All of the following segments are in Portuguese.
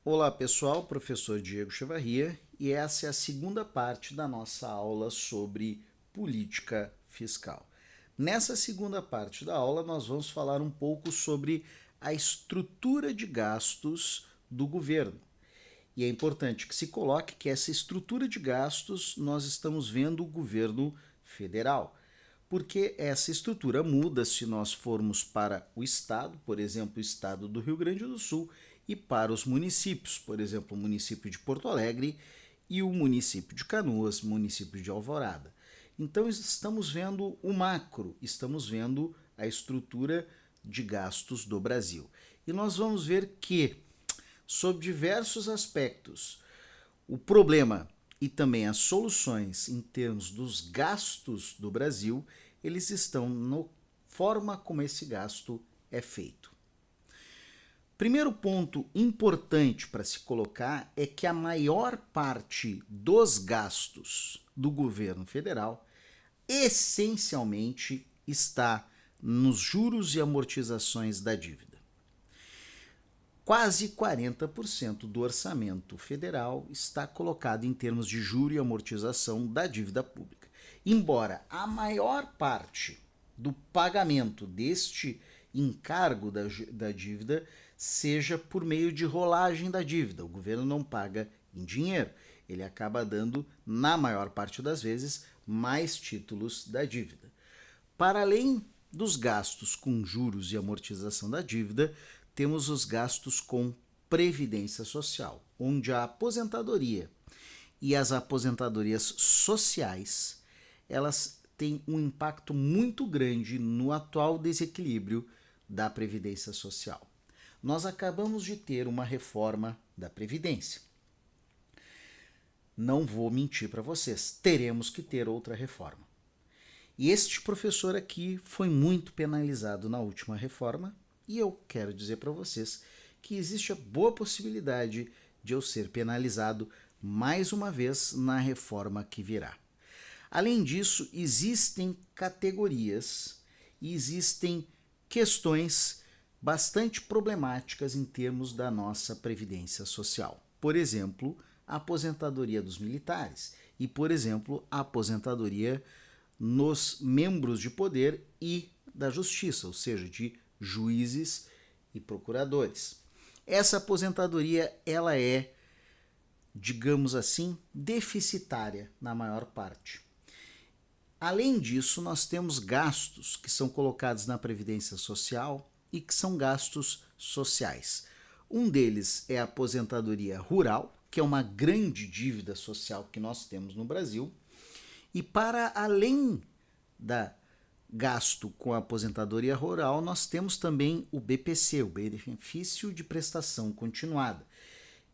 Olá pessoal, professor Diego Chavarria e essa é a segunda parte da nossa aula sobre política fiscal. Nessa segunda parte da aula, nós vamos falar um pouco sobre a estrutura de gastos do governo. E é importante que se coloque que essa estrutura de gastos nós estamos vendo o governo federal, porque essa estrutura muda se nós formos para o estado, por exemplo, o estado do Rio Grande do Sul, e para os municípios, por exemplo, o município de Porto Alegre e o município de Canoas, município de Alvorada. Então estamos vendo o macro, estamos vendo a estrutura de gastos do Brasil. E nós vamos ver que, sob diversos aspectos, o problema e também as soluções em termos dos gastos do Brasil, eles estão na forma como esse gasto é feito. Primeiro ponto importante para se colocar é que a maior parte dos gastos do governo federal essencialmente está nos juros e amortizações da dívida. Quase 40% do orçamento federal está colocado em termos de juro e amortização da dívida pública. Embora a maior parte do pagamento deste encargo da dívida seja por meio de rolagem da dívida. O governo não paga em dinheiro, ele acaba dando, na maior parte das vezes, mais títulos da dívida. Para além dos gastos com juros e amortização da dívida, temos os gastos com previdência social, onde a aposentadoria e as aposentadorias sociais, elas têm um impacto muito grande no atual desequilíbrio da previdência social. Nós acabamos de ter uma reforma da previdência. Não vou mentir para vocês, teremos que ter outra reforma. E este professor aqui foi muito penalizado na última reforma, e eu quero dizer para vocês que existe a boa possibilidade de eu ser penalizado mais uma vez na reforma que virá. Além disso, existem categorias e existem questões bastante problemáticas em termos da nossa previdência social. Por exemplo, a aposentadoria dos militares e, por exemplo, a aposentadoria nos membros de poder e da justiça, ou seja, de juízes e procuradores. Essa aposentadoria, ela é, digamos assim, deficitária na maior parte. Além disso, nós temos gastos que são colocados na Previdência Social e que são gastos sociais. Um deles é a aposentadoria rural, que é uma grande dívida social que nós temos no Brasil. E para além da gasto com a aposentadoria rural, nós temos também o BPC, o Benefício de Prestação Continuada,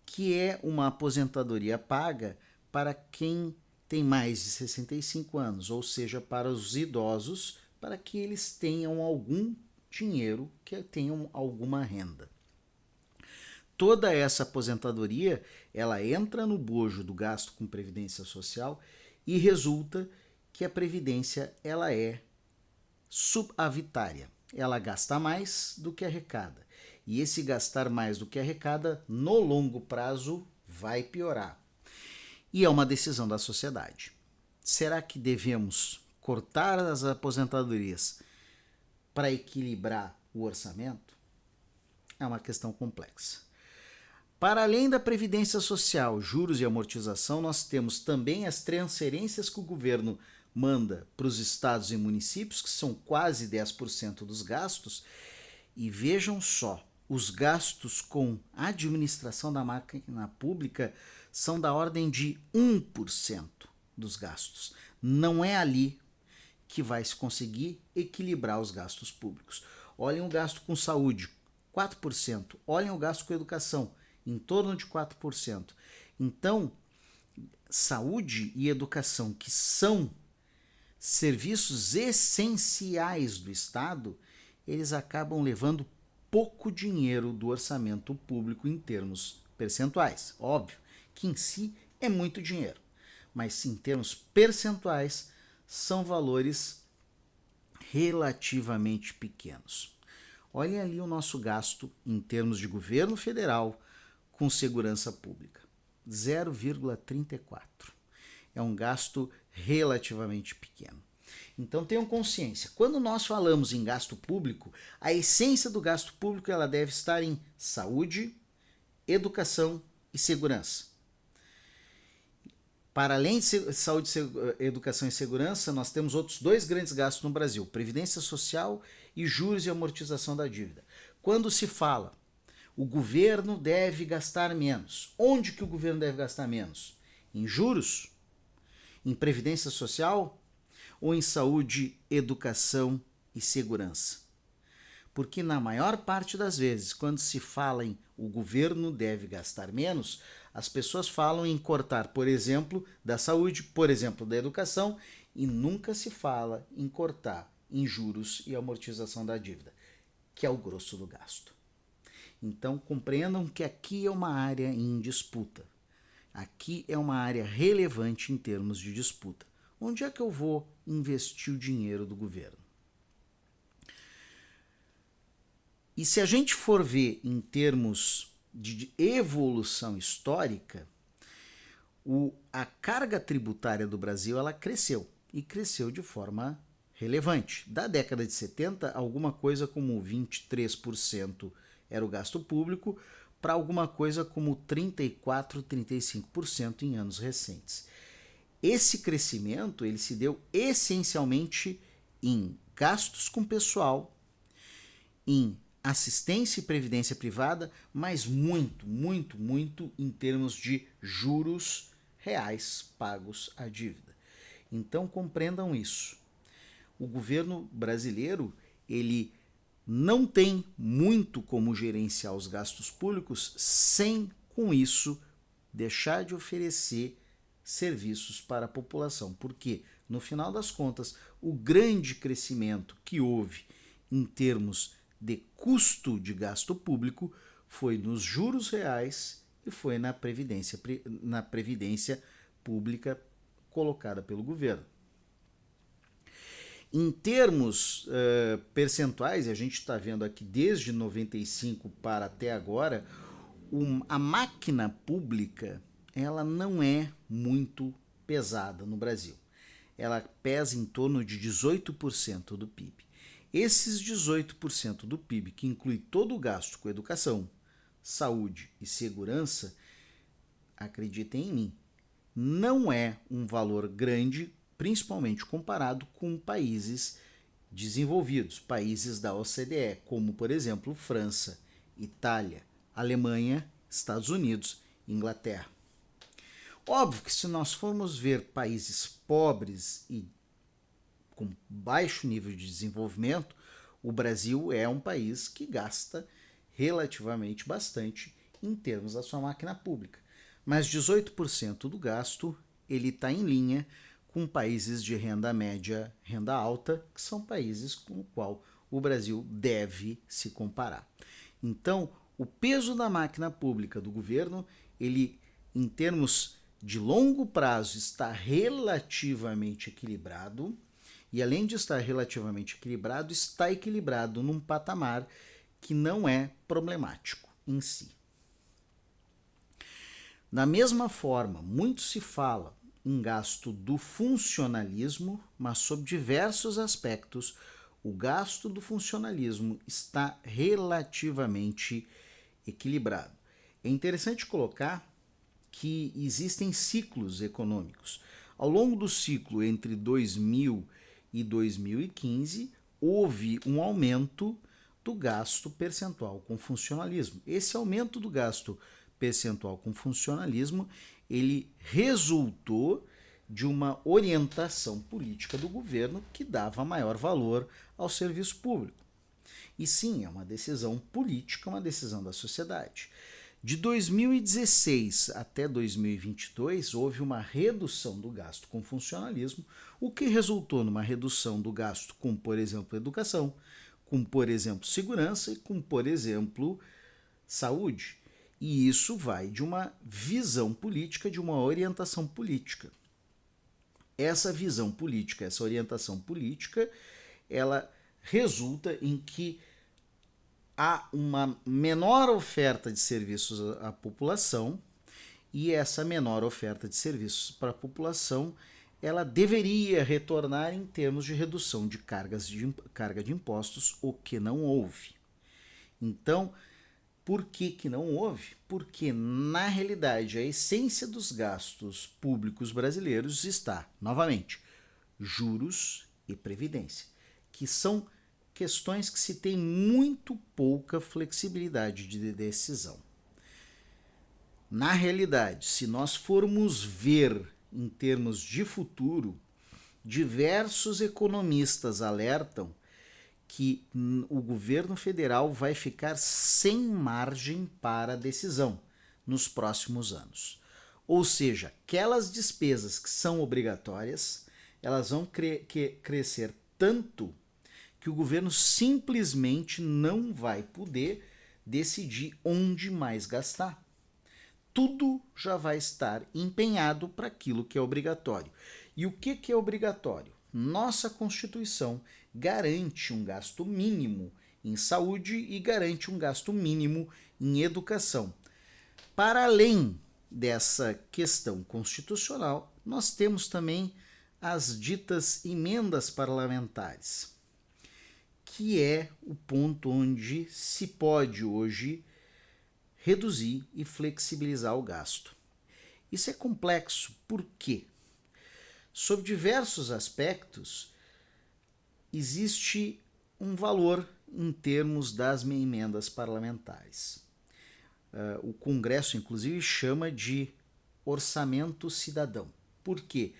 que é uma aposentadoria paga para quem tem mais de 65 anos, ou seja, para os idosos, para que eles tenham algum dinheiro, que tenham alguma renda. Toda essa aposentadoria, ela entra no bojo do gasto com previdência social e resulta que a previdência ela é subavitária. Ela gasta mais do que arrecada. E esse gastar mais do que arrecada, no longo prazo, vai piorar. E é uma decisão da sociedade. Será que devemos cortar as aposentadorias para equilibrar o orçamento? É uma questão complexa. Para além da previdência social, juros e amortização, nós temos também as transferências que o governo manda para os estados e municípios, que são quase 10% dos gastos. E vejam só, os gastos com administração da máquina pública são da ordem de 1% dos gastos. Não é ali que vai se conseguir equilibrar os gastos públicos. Olhem o gasto com saúde, 4%. Olhem o gasto com educação, em torno de 4%. Então, saúde e educação, que são serviços essenciais do Estado, eles acabam levando pouco dinheiro do orçamento público em termos percentuais. Óbvio que em si é muito dinheiro, mas em termos percentuais são valores relativamente pequenos. Olhem ali o nosso gasto em termos de governo federal com segurança pública? 0,34. É um gasto relativamente pequeno. Então tenham consciência, quando nós falamos em gasto público, a essência do gasto público ela deve estar em saúde, educação e segurança. Para além de saúde, educação e segurança, nós temos outros dois grandes gastos no Brasil, previdência social e juros e amortização da dívida. Quando se fala, o governo deve gastar menos, onde que o governo deve gastar menos? Em juros? Em previdência social? Ou em saúde, educação e segurança? Porque na maior parte das vezes, quando se fala em o governo deve gastar menos, as pessoas falam em cortar, por exemplo, da saúde, por exemplo, da educação, e nunca se fala em cortar em juros e amortização da dívida, que é o grosso do gasto. Então compreendam que aqui é uma área em disputa. Aqui é uma área relevante em termos de disputa. Onde é que eu vou investir o dinheiro do governo? E se a gente for ver em termos de evolução histórica, a carga tributária do Brasil ela cresceu, e cresceu de forma relevante. Da década de 70, alguma coisa como 23% era o gasto público, para alguma coisa como 34%, 35% em anos recentes. Esse crescimento ele se deu essencialmente em gastos com pessoal, em assistência e previdência privada, mas muito em termos de juros reais pagos à dívida. Então compreendam isso. O governo brasileiro, ele não tem muito como gerenciar os gastos públicos sem, com isso, deixar de oferecer serviços para a população. Porque, no final das contas, o grande crescimento que houve em termos de custo de gasto público foi nos juros reais e foi na previdência pública colocada pelo governo. Em termos percentuais, a gente está vendo aqui desde 95 para até agora, a máquina pública ela não é muito pesada no Brasil. Ela pesa em torno de 18% do PIB. Esses 18% do PIB, que inclui todo o gasto com educação, saúde e segurança, acreditem em mim, não é um valor grande, principalmente comparado com países desenvolvidos, países da OCDE, como, por exemplo, França, Itália, Alemanha, Estados Unidos e Inglaterra. Óbvio que se nós formos ver países pobres e com baixo nível de desenvolvimento, o Brasil é um país que gasta relativamente bastante em termos da sua máquina pública. Mas 18% do gasto ele está em linha com países de renda média, renda alta, que são países com o qual o Brasil deve se comparar. Então, o peso da máquina pública do governo, ele, em termos de longo prazo, está relativamente equilibrado. E além de estar relativamente equilibrado, está equilibrado num patamar que não é problemático em si. Da mesma forma, muito se fala em gasto do funcionalismo, mas sob diversos aspectos, o gasto do funcionalismo está relativamente equilibrado. É interessante colocar que existem ciclos econômicos. Ao longo do ciclo entre 2000 e 2015, houve um aumento do gasto percentual com funcionalismo. Esse aumento do gasto percentual com funcionalismo, ele resultou de uma orientação política do governo que dava maior valor ao serviço público. E sim, é uma decisão política, uma decisão da sociedade. De 2016 até 2022, houve uma redução do gasto com funcionalismo, o que resultou numa redução do gasto com, por exemplo, educação, com, por exemplo, segurança e com, por exemplo, saúde. E isso vai de uma visão política, de uma orientação política. Essa visão política, essa orientação política, ela resulta em que há uma menor oferta de serviços à população, e essa menor oferta de serviços para a população, ela deveria retornar em termos de redução de carga de impostos, o que não houve. Então, por que não houve? Porque, na realidade, a essência dos gastos públicos brasileiros está, novamente, juros e previdência, que são questões que se tem muito pouca flexibilidade de decisão. Na realidade, se nós formos ver em termos de futuro, diversos economistas alertam que o governo federal vai ficar sem margem para decisão nos próximos anos. Ou seja, aquelas despesas que são obrigatórias, elas vão crescer tanto que o governo simplesmente não vai poder decidir onde mais gastar. Tudo já vai estar empenhado para aquilo que é obrigatório. E o que é obrigatório? Nossa Constituição garante um gasto mínimo em saúde e garante um gasto mínimo em educação. Para além dessa questão constitucional, nós temos também as ditas emendas parlamentares, que é o ponto onde se pode hoje reduzir e flexibilizar o gasto. Isso é complexo, por quê? Sob diversos aspectos, existe um valor em termos das emendas parlamentares. O Congresso, inclusive, chama de orçamento cidadão. Por quê?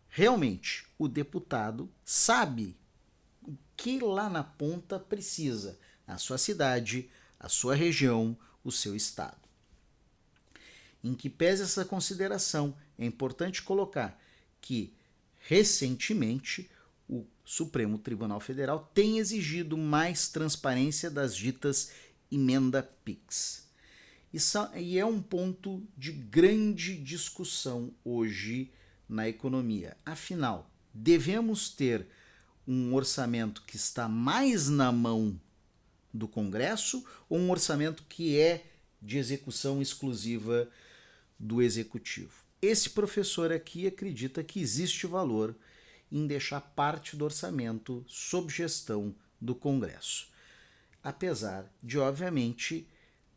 Realmente, o deputado sabe o que lá na ponta precisa, a sua cidade, a sua região, o seu estado. Em que pese essa consideração, é importante colocar que, recentemente, o Supremo Tribunal Federal tem exigido mais transparência das ditas emenda PIX. E é um ponto de grande discussão hoje na economia. Afinal, devemos ter um orçamento que está mais na mão do Congresso ou um orçamento que é de execução exclusiva do Executivo? Esse professor aqui acredita que existe valor em deixar parte do orçamento sob gestão do Congresso, apesar de, obviamente,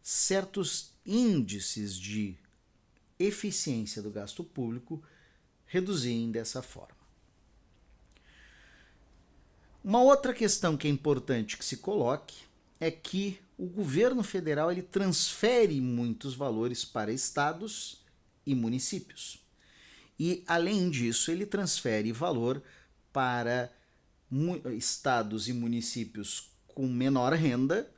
certos índices de eficiência do gasto público reduzirem dessa forma. Uma outra questão que é importante que se coloque é que o governo federal ele transfere muitos valores para estados e municípios. E, além disso, ele transfere valor para estados e municípios com menor renda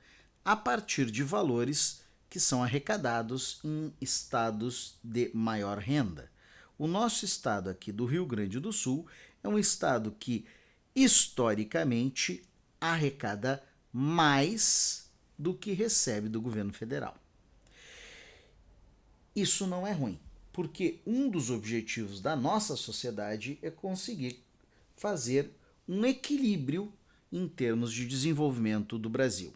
a partir de valores que são arrecadados em estados de maior renda. O nosso estado aqui do Rio Grande do Sul é um estado que, historicamente, arrecada mais do que recebe do governo federal. Isso não é ruim, porque um dos objetivos da nossa sociedade é conseguir fazer um equilíbrio em termos de desenvolvimento do Brasil.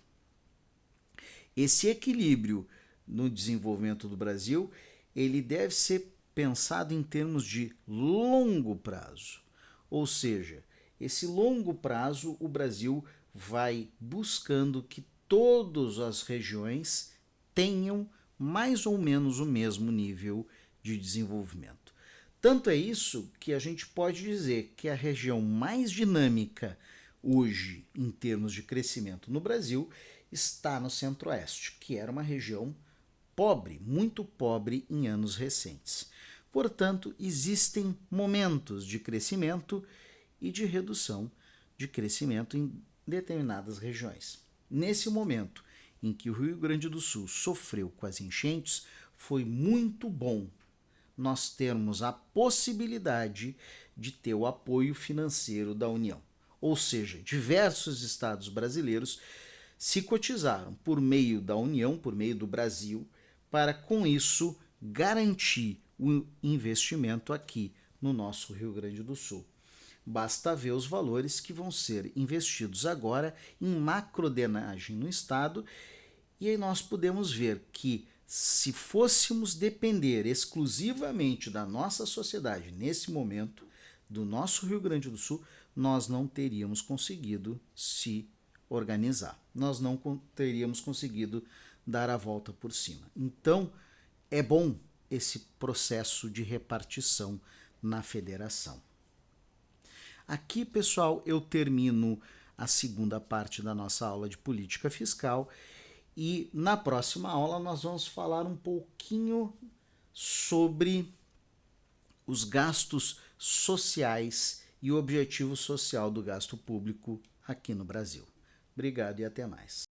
Esse equilíbrio no desenvolvimento do Brasil, ele deve ser pensado em termos de longo prazo. Ou seja, esse longo prazo o Brasil vai buscando que todas as regiões tenham mais ou menos o mesmo nível de desenvolvimento. Tanto é isso que a gente pode dizer que a região mais dinâmica hoje em termos de crescimento no Brasil está no Centro-Oeste, que era uma região pobre, muito pobre em anos recentes. Portanto, existem momentos de crescimento e de redução de crescimento em determinadas regiões. Nesse momento em que o Rio Grande do Sul sofreu com as enchentes, foi muito bom nós termos a possibilidade de ter o apoio financeiro da União. Ou seja, diversos estados brasileiros se cotizaram por meio da União, por meio do Brasil, para com isso garantir o investimento aqui no nosso Rio Grande do Sul. Basta ver os valores que vão ser investidos agora em macrodenagem no estado E aí nós podemos ver que se fôssemos depender exclusivamente da nossa sociedade nesse momento, do nosso Rio Grande do Sul, nós não teríamos conseguido se organizar. Nós não teríamos conseguido dar a volta por cima. Então, é bom esse processo de repartição na federação. Aqui, pessoal, eu termino a segunda parte da nossa aula de política fiscal e na próxima aula nós vamos falar um pouquinho sobre os gastos sociais e o objetivo social do gasto público aqui no Brasil. Obrigado e até mais.